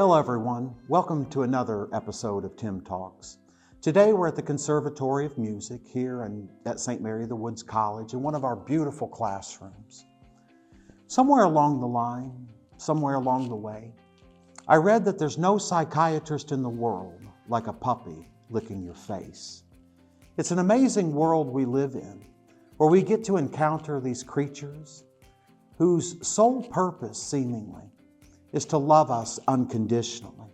Hello everyone, welcome to another episode of Tim Talks. Today we're at the Conservatory of Music here at St. Mary of the Woods College in one of our beautiful classrooms. Somewhere along the line, somewhere along the way, I read that there's no psychiatrist in the world like a puppy licking your face. It's an amazing world we live in, where we get to encounter these creatures whose sole purpose, seemingly, is to love us unconditionally.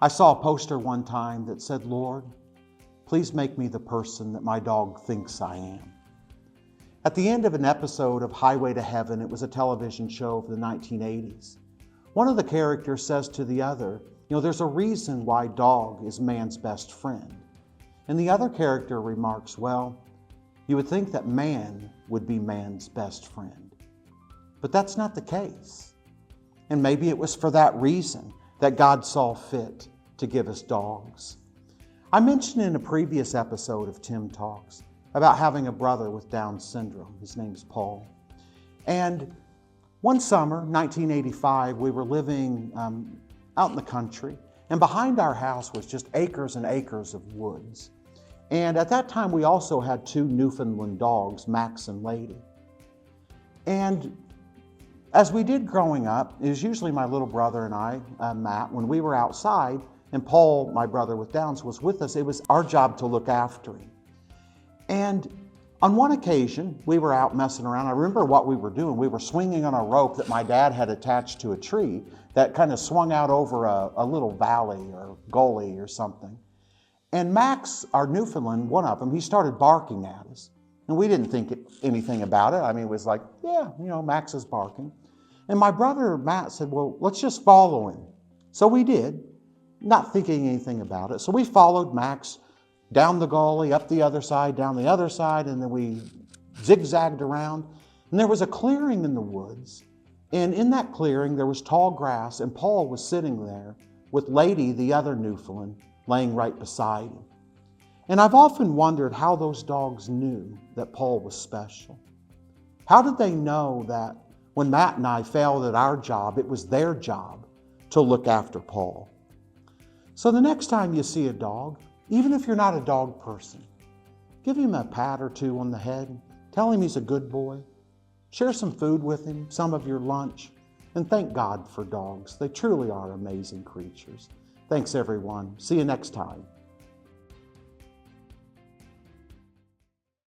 I saw a poster one time that said, "Lord, please make me the person that my dog thinks I am." At the end of an episode of Highway to Heaven, it was a television show of the 1980s, one of the characters says to the other, there's a reason why dog is man's best friend. And the other character remarks, well, you would think that man would be man's best friend. But that's not the case. And maybe it was for that reason that God saw fit to give us dogs. I mentioned in a previous episode of Tim Talks about having a brother with Down syndrome. His name's Paul. And one summer, 1985, we were living out in the country, and behind our house was just acres and acres of woods. And at that time, we also had two Newfoundland dogs, Max and Lady. And as we did growing up, it was usually my little brother and I, Matt, when we were outside, and Paul, my brother with Downs, was with us, it was our job to look after him. And on one occasion, we were out messing around. I remember what we were doing. We were swinging on a rope that my dad had attached to a tree that kind of swung out over a little valley or gully or something. And Max, our Newfoundland, one of them, he started barking at us. And we didn't think anything about it. I mean, it was like, yeah, Max is barking. And my brother, Matt, said, well, let's just follow him. So we did, not thinking anything about it. So we followed Max down the gully, up the other side, down the other side, and then we zigzagged around. And there was a clearing in the woods. And in that clearing, there was tall grass, and Paul was sitting there with Lady, the other Newfoundland, laying right beside him. And I've often wondered how those dogs knew that Paul was special. How did they know that when Matt and I failed at our job, it was their job to look after Paul? So the next time you see a dog, even if you're not a dog person, give him a pat or two on the head, tell him he's a good boy, share some food with him, some of your lunch, and thank God for dogs. They truly are amazing creatures. Thanks everyone. See you next time.